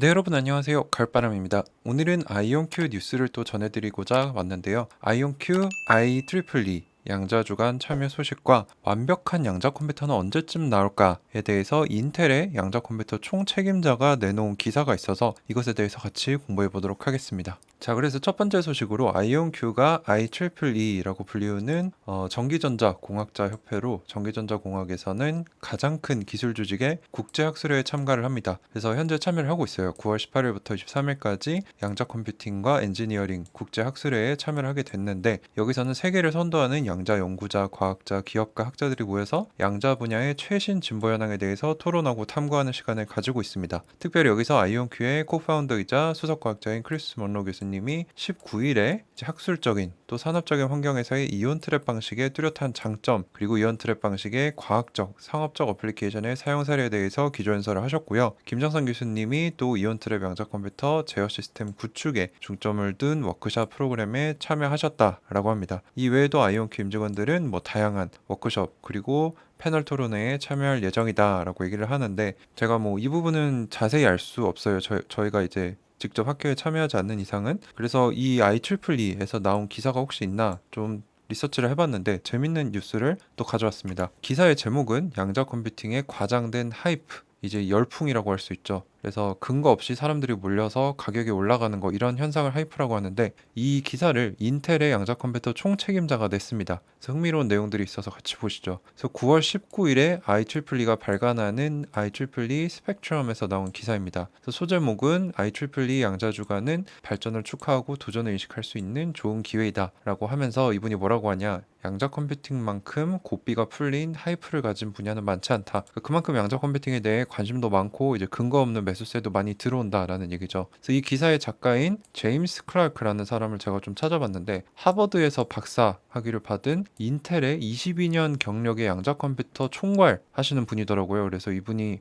네, 여러분 안녕하세요. 가을바람입니다. 오늘은 아이온큐 뉴스를 또 전해드리고자 왔는데요. 아이온큐 IEEE 양자 주간 참여 소식과 완벽한 양자 컴퓨터는 언제쯤 나올까에 대해서 인텔의 양자 컴퓨터 총책임자가 내놓은 기사가 있어서 이것에 대해서 같이 공부해 보도록 하겠습니다. 자, 그래서 첫 번째 소식으로 아이온큐가 IEEE라고 불리우는 전기전자 공학자 협회로 전기전자 공학에서는 가장 큰 기술 조직의 국제학술회에 참가를 합니다. 그래서 현재 참여를 하고 있어요. 9월 18일부터 23일까지 양자 컴퓨팅과 엔지니어링 국제학술회에 참여를 하게 됐는데, 여기서는 세계를 선도하는 양자 연구자, 과학자, 기업가, 학자들이 모여서 양자 분야의 최신 진보 현황에 대해서 토론하고 탐구하는 시간을 가지고 있습니다. 특별히 여기서 아이온큐의 코파운더이자 수석과학자인 크리스 먼로 교수님이 19일에 학술적인 또 산업적인 환경에서의 이온 트랩 방식의 뚜렷한 장점, 그리고 이온 트랩 방식의 과학적, 상업적 어플리케이션의 사용 사례에 대해서 기조 연설을 하셨고요. 김정선 교수님이 또 이온 트랩 양자 컴퓨터 제어 시스템 구축에 중점을 둔 워크숍 프로그램에 참여하셨다라고 합니다. 이 외에도 아이온큐 임직원들은 다양한 워크숍 그리고 패널 토론회에 참여할 예정이다라고 얘기를 하는데, 제가 이 부분은 자세히 알 수 없어요. 저희가 이제 직접 학교에 참여하지 않는 이상은. 그래서 이 IEEE에서 나온 기사가 혹시 있나 좀 리서치를 해봤는데 재밌는 뉴스를 또 가져왔습니다. 기사의 제목은 양자 컴퓨팅의 과장된 하이프, 이제 열풍이라고 할 수 있죠. 그래서 근거 없이 사람들이 몰려서 가격이 올라가는 거, 이런 현상을 하이프라고 하는데, 이 기사를 인텔의 양자 컴퓨터 총책임자가 냈습니다. 그래서 흥미로운 내용들이 있어서 같이 보시죠. 그래서 9월 19일에 IEEE가 발간하는 IEEE 스펙트럼에서 나온 기사입니다. 그래서 소제목은 IEEE 양자 주간은 발전을 축하하고 도전을 인식할 수 있는 좋은 기회이다 라고 하면서, 이분이 뭐라고 하냐, 양자 컴퓨팅만큼 고삐가 풀린 하이프를 가진 분야는 많지 않다. 그만큼 양자 컴퓨팅에 대해 관심도 많고 이제 근거 없는 매수세도 많이 들어온다라는 얘기죠. 그래서 이 기사의 작가인 제임스 클라크라는 사람을 제가 좀 찾아봤는데, 하버드에서 박사 학위를 받은 인텔의 22년 경력의 양자 컴퓨터 총괄 하시는 분이더라고요. 그래서 이분이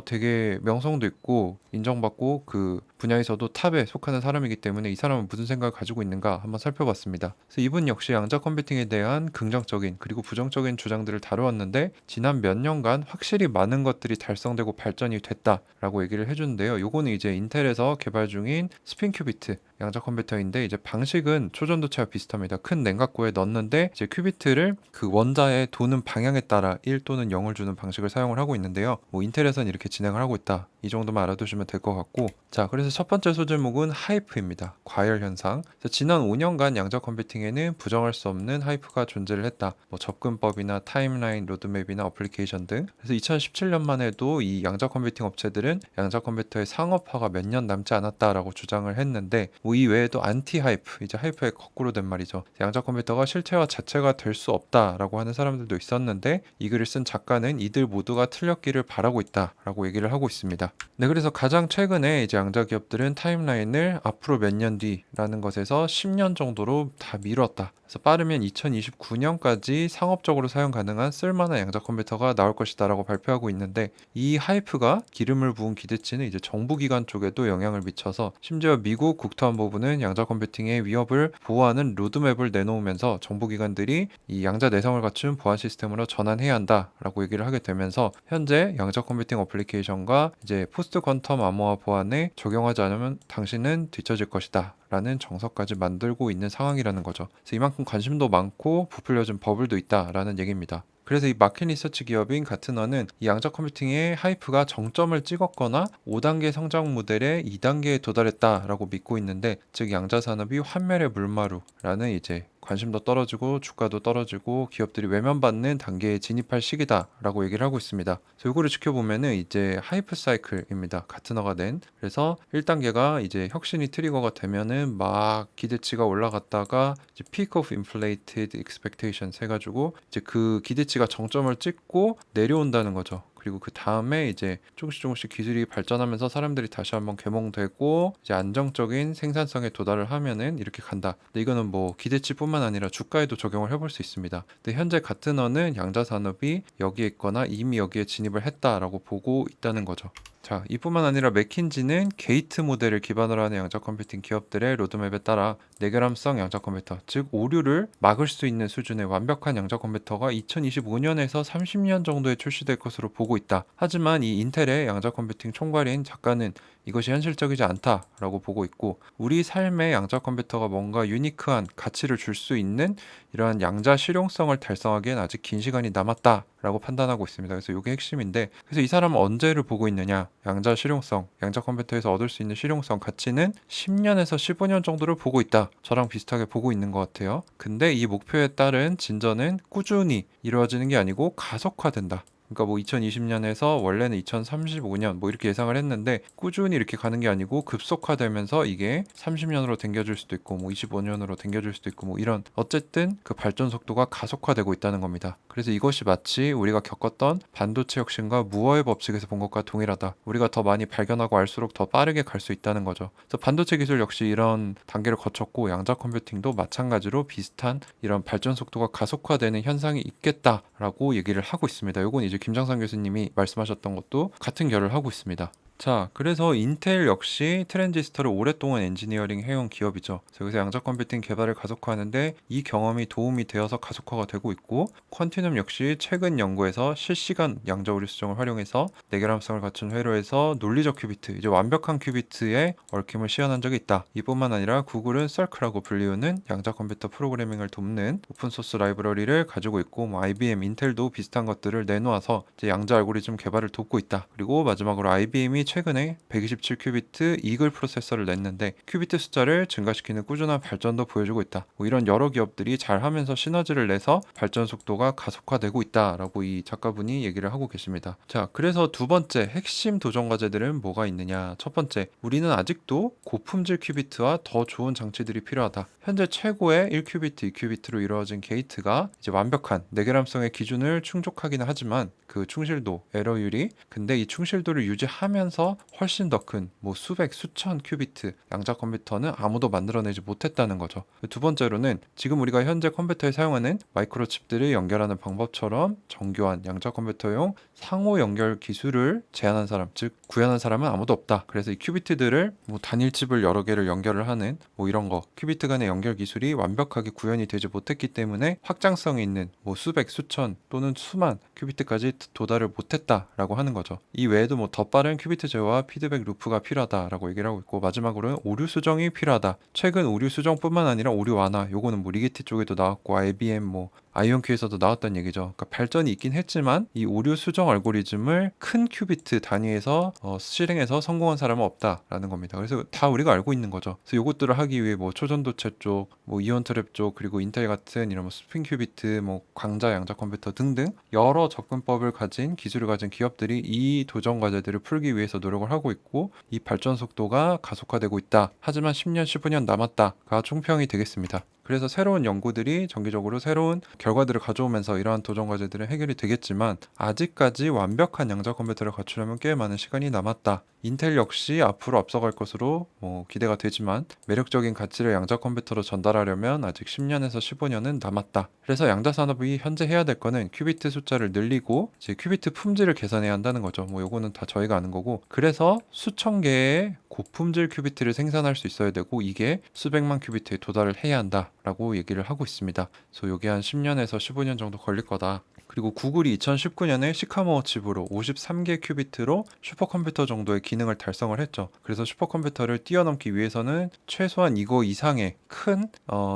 되게 명성도 있고 인정받고 그 분야에서도 탑에 속하는 사람이기 때문에 이 사람은 무슨 생각을 가지고 있는가 한번 살펴봤습니다. 그래서 이분 역시 양자 컴퓨팅에 대한 긍정적인 그리고 부정적인 주장들을 다루었는데, 지난 몇 년간 확실히 많은 것들이 달성되고 발전이 됐다라고 얘기를 해주는데요. 요거는 이제 인텔에서 개발 중인 스핀 큐비트 양자 컴퓨터인데, 이제 방식은 초전도체와 비슷합니다. 큰 냉각고에 넣는데 이제 큐비트를 그 원자의 도는 방향에 따라 1 또는 0을 주는 방식을 사용을 하고 있는데요. 인텔에서는 이렇게 진행을 하고 있다, 이 정도만 알아두시면 될 것 같고, 자, 그래서 첫 번째 소제목은 하이프입니다. 과열 현상. 그래서 지난 5년간 양자 컴퓨팅에는 부정할 수 없는 하이프가 존재를 했다. 접근법이나 타임라인, 로드맵이나 어플리케이션 등. 그래서 2017년만 해도 이 양자 컴퓨팅 업체들은 양자 컴퓨터의 상업화가 몇 년 남지 않았다라고 주장을 했는데, 이 외에도 안티 하이프, 이제 하이프의 거꾸로 된 말이죠. 양자 컴퓨터가 실체화 자체가 될 수 없다라고 하는 사람들도 있었는데, 이 글을 쓴 작가는 이들 모두가 틀렸기를 바라고 있다라고 얘기를 하고 있습니다. 네, 그래서 가장 최근에 이제 양자 기업들은 타임라인을 앞으로 몇 년 뒤라는 것에서 10년 정도로 다 미뤘다. 그래서 빠르면 2029년까지 상업적으로 사용 가능한 쓸만한 양자 컴퓨터가 나올 것이다라고 발표하고 있는데, 이 하이프가 기름을 부은 기대치는 이제 정부기관 쪽에도 영향을 미쳐서, 심지어 미국 국토안보부는 양자 컴퓨팅의 위협을 보호하는 로드맵을 내놓으면서 정부기관들이 이 양자 내성을 갖춘 보안 시스템으로 전환해야 한다라고 얘기를 하게 되면서, 현재 양자 컴퓨팅 어플리케이션과 이제 포스트 퀀텀 암호화 보안에 적용하지 않으면 당신은 뒤처질 것이다 라는 정석까지 만들고 있는 상황이라는 거죠. 그래서 이만큼 관심도 많고 부풀려진 버블도 있다라는 얘기입니다. 그래서 이 마켓 리서치 기업인 가트너는 이 양자 컴퓨팅의 하이프가 정점을 찍었거나 5단계 성장 모델의 2단계에 도달했다라고 믿고 있는데, 즉 양자 산업이 환멸의 물마루라는 이제 관심도 떨어지고 주가도 떨어지고 기업들이 외면받는 단계에 진입할 시기다라고 얘기를 하고 있습니다. 그래서 이거를 지켜보면은 이제 하이프 사이클입니다. 가트너가 낸. 그래서 1단계가 이제 혁신이 트리거가 되면은 막 기대치가 올라갔다가 이제 peak of inflated expectations 해가지고 이제 그 기대치가 정점을 찍고 내려온다는 거죠. 그리고 그 다음에 이제 조금씩 기술이 발전하면서 사람들이 다시 한번 개몽되고 이제 안정적인 생산성에 도달을 하면은 이렇게 간다. 근데 이거는 기대치뿐만 아니라 주가에도 적용을 해볼 수 있습니다. 근데 현재 가트너는 양자 산업이 여기에 있거나 이미 여기에 진입을 했다라고 보고 있다는 거죠. 자, 이뿐만 아니라 맥킨지는 게이트 모델을 기반으로 하는 양자 컴퓨팅 기업들의 로드맵에 따라 내결함성 양자 컴퓨터, 즉 오류를 막을 수 있는 수준의 완벽한 양자 컴퓨터가 2025년에서 30년 정도에 출시될 것으로 보고 있다. 하지만 이 인텔의 양자 컴퓨팅 총괄인 작가는 이것이 현실적이지 않다라고 보고 있고, 우리 삶의 양자 컴퓨터가 뭔가 유니크한 가치를 줄 수 있는 이러한 양자 실용성을 달성하기엔 아직 긴 시간이 남았다라고 판단하고 있습니다. 그래서 이게 핵심인데, 그래서 이 사람은 언제를 보고 있느냐? 양자 실용성, 양자 컴퓨터에서 얻을 수 있는 실용성 가치는 10년에서 15년 정도를 보고 있다. 저랑 비슷하게 보고 있는 것 같아요. 근데 이 목표에 따른 진전은 꾸준히 이루어지는 게 아니고 가속화된다. 그러니까 뭐 2020년에서 원래는 2035년 뭐 이렇게 예상을 했는데, 꾸준히 이렇게 가는 게 아니고 급속화되면서 이게 30년으로 당겨질 수도 있고 뭐 25년으로 당겨질 수도 있고 뭐 이런, 어쨌든 그 발전 속도가 가속화되고 있다는 겁니다. 그래서 이것이 마치 우리가 겪었던 반도체 혁신과 무어의 법칙에서 본 것과 동일하다. 우리가 더 많이 발견하고 알수록 더 빠르게 갈 수 있다는 거죠. 그래서 반도체 기술 역시 이런 단계를 거쳤고, 양자 컴퓨팅도 마찬가지로 비슷한 이런 발전 속도가 가속화되는 현상이 있겠다라고 얘기를 하고 있습니다. 이건 이제 김장삼 교수님이 말씀하셨던 것도 같은 결을 하고 있습니다. 자, 그래서 인텔 역시 트랜지스터를 오랫동안 엔지니어링 해온 기업이죠. 그래서 여기서 양자 컴퓨팅 개발을 가속화하는데 이 경험이 도움이 되어서 가속화가 되고 있고, 퀀티눔 역시 최근 연구에서 실시간 양자 오류 수정을 활용해서 내결함성을 갖춘 회로에서 논리적 큐비트, 이제 완벽한 큐비트에 얽힘을 시연한 적이 있다. 이뿐만 아니라 구글은 썰크라고 불리우는 양자 컴퓨터 프로그래밍을 돕는 오픈소스 라이브러리를 가지고 있고, 뭐 IBM, 인텔도 비슷한 것들을 내놓아서 이제 양자 알고리즘 개발을 돕고 있다. 그리고 마지막으로 IBM이 최근에 127큐비트 이글 프로세서를 냈는데 큐비트 숫자를 증가시키는 꾸준한 발전도 보여주고 있다. 뭐 이런 여러 기업들이 잘하면서 시너지를 내서 발전 속도가 가속화되고 있다라고 이 작가분이 얘기를 하고 계십니다. 자, 그래서 두 번째 핵심 도전 과제들은 뭐가 있느냐? 첫 번째, 우리는 아직도 고품질 큐비트와 더 좋은 장치들이 필요하다. 현재 최고의 1큐비트, 2큐비트로 이루어진 게이트가 이제 완벽한 내결함성의 기준을 충족하기는 하지만 그 충실도, 에러율이, 근데 이 충실도를 유지하면서 훨씬 더 큰 뭐 수백, 수천 큐비트 양자 컴퓨터는 아무도 만들어내지 못했다는 거죠. 두 번째로는 지금 우리가 현재 컴퓨터에 사용하는 마이크로칩들을 연결하는 방법처럼 정교한 양자 컴퓨터용 상호 연결 기술을 제안한 사람, 즉 구현한 사람은 아무도 없다. 그래서 이 큐비트들을 뭐 단일칩을 여러 개를 연결을 하는 뭐 이런 거, 큐비트 간의 연결 기술이 완벽하게 구현이 되지 못했기 때문에 확장성이 있는 뭐 수백, 수천 또는 수만 큐비트까지 도달을 못했다라고 하는 거죠. 이 외에도 뭐 더 빠른 큐비트 제어와 피드백 루프가 필요하다라고 얘기를 하고 있고, 마지막으로는 오류 수정이 필요하다. 최근 오류 수정뿐만 아니라 오류 완화, 요거는 뭐 리게티 쪽에도 나왔고 IBM 뭐 아이온큐에서도 나왔던 얘기죠. 그러니까 발전이 있긴 했지만 이 오류 수정 알고리즘을 큰 큐비트 단위에서 실행해서 성공한 사람은 없다라는 겁니다. 그래서 다 우리가 알고 있는 거죠. 그래서 이것들을 하기 위해 뭐 초전도체 쪽, 뭐 이온 트랩 쪽, 그리고 인텔 같은 이런 뭐 스핀 큐비트, 뭐 광자 양자 컴퓨터 등등 여러 접근법을 가진 기술을 가진 기업들이 이 도전 과제들을 풀기 위해서 노력을 하고 있고, 이 발전 속도가 가속화되고 있다. 하지만 10년, 15년 남았다가 총평이 되겠습니다. 그래서 새로운 연구들이 정기적으로 새로운 결과들을 가져오면서 이러한 도전 과제들은 해결이 되겠지만, 아직까지 완벽한 양자 컴퓨터를 갖추려면 꽤 많은 시간이 남았다. 인텔 역시 앞으로 앞서갈 것으로 기대가 되지만, 매력적인 가치를 양자 컴퓨터로 전달하려면 아직 10년에서 15년은 남았다. 그래서 양자 산업이 현재 해야 될 거는 큐비트 숫자를 늘리고 이제 큐비트 품질을 개선해야 한다는 거죠. 뭐 요거는 다 저희가 아는 거고, 그래서 수천 개의 고품질 큐비트를 생산할 수 있어야 되고, 이게 수백만 큐비트에 도달을 해야 한다라고 얘기를 하고 있습니다. 그래서 이게 한 10년에서 15년 정도 걸릴 거다. 그리고 구글이 2019년에 시카모어 칩으로 53개 큐비트로 슈퍼컴퓨터 정도의 기능을 달성을 했죠. 그래서 슈퍼컴퓨터를 뛰어넘기 위해서는 최소한 이거 이상의 큰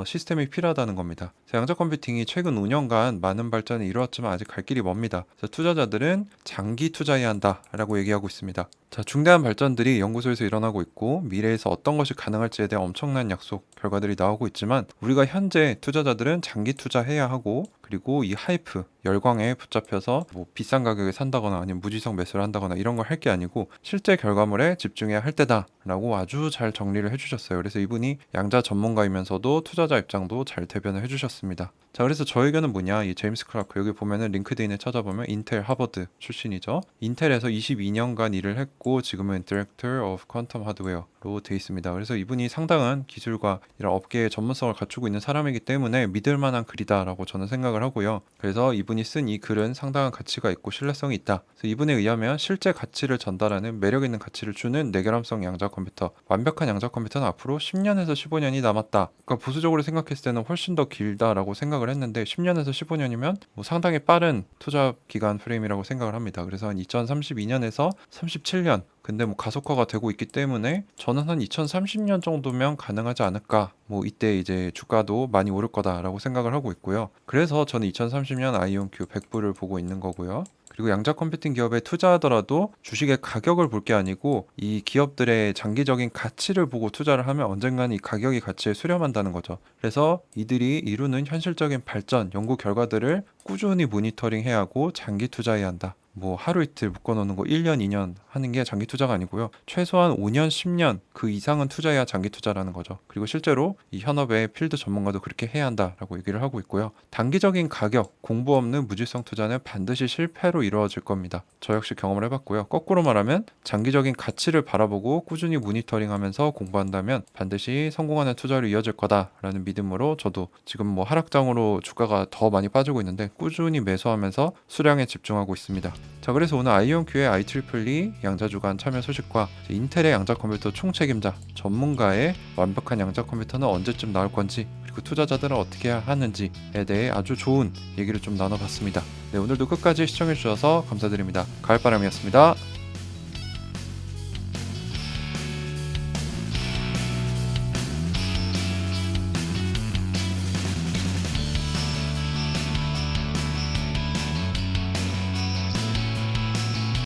시스템이 필요하다는 겁니다. 양자 컴퓨팅이 최근 5년간 많은 발전이 이루었지만 아직 갈 길이 멉니다. 그래서 투자자들은 장기 투자해야 한다라고 얘기하고 있습니다. 자, 중대한 발전들이 연구소에서 일어나고 있고, 미래에서 어떤 것이 가능할지에 대한 엄청난 약속, 결과들이 나오고 있지만, 우리가 현재 투자자들은 장기 투자해야 하고, 그리고 이 하이프, 열광에 붙잡혀서 뭐 비싼 가격에 산다거나 아니면 무지성 매수를 한다거나 이런 걸 할 게 아니고 실제 결과물에 집중해야 할 때다라고 아주 잘 정리를 해주셨어요. 그래서 이분이 양자 전문가이면서도 투자자 입장도 잘 대변을 해주셨습니다. 자, 그래서 저 의견은 뭐냐, 이 제임스 클라크, 여기 보면은 링크드인에 찾아보면 인텔 하버드 출신이죠. 인텔에서 22년간 일을 했고 지금은 Director of Quantum Hardware로 돼 있습니다. 그래서 이분이 상당한 기술과 이런 업계의 전문성을 갖추고 있는 사람이기 때문에 믿을 만한 글이다라고 저는 생각을 생각을 하고요. 그래서 이분이 쓴 이 글은 상당한 가치가 있고 신뢰성이 있다. 그래서 이분에 의하면 실제 가치를 전달하는 매력 있는 가치를 주는 내결함성 양자 컴퓨터, 완벽한 양자 컴퓨터는 앞으로 10년에서 15년이 남았다. 그러니까 보수적으로 생각했을 때는 훨씬 더 길다라고 생각을 했는데 10년에서 15년이면 뭐 상당히 빠른 투자 기간 프레임이라고 생각을 합니다. 그래서 한 2032년에서 37년, 근데 뭐 가속화가 되고 있기 때문에 저는 한 2030년 정도면 가능하지 않을까. 뭐 이때 이제 주가도 많이 오를 거다라고 생각을 하고 있고요. 그래서 저는 2030년 아이온큐 100불을 보고 있는 거고요. 그리고 양자 컴퓨팅 기업에 투자하더라도 주식의 가격을 볼 게 아니고 이 기업들의 장기적인 가치를 보고 투자를 하면 언젠가는 이 가격이 가치에 수렴한다는 거죠. 그래서 이들이 이루는 현실적인 발전, 연구 결과들을 꾸준히 모니터링해야 하고 장기 투자해야 한다. 뭐 하루 이틀 묶어놓는 거 1년, 2년 하는 게 장기 투자가 아니고요. 최소한 5년, 10년 그 이상은 투자해야 장기 투자라는 거죠. 그리고 실제로 이 현업의 필드 전문가도 그렇게 해야 한다라고 얘기를 하고 있고요. 단기적인 가격, 공부 없는 무질성 투자는 반드시 실패로 이루어질 겁니다. 저 역시 경험을 해봤고요. 거꾸로 말하면 장기적인 가치를 바라보고 꾸준히 모니터링하면서 공부한다면 반드시 성공하는 투자로 이어질 거다라는 믿음으로 저도 지금 뭐 하락장으로 주가가 더 많이 빠지고 있는데 꾸준히 매수하면서 수량에 집중하고 있습니다. 자, 그래서 오늘 아이온큐의 IEEE 양자주간 참여 소식과 인텔의 양자 컴퓨터 총책임자 전문가의 완벽한 양자 컴퓨터는 언제쯤 나올 건지, 그리고 투자자들은 어떻게 해야 하는지에 대해 아주 좋은 얘기를 좀 나눠봤습니다. 네, 오늘도 끝까지 시청해주셔서 감사드립니다. 가을바람이었습니다.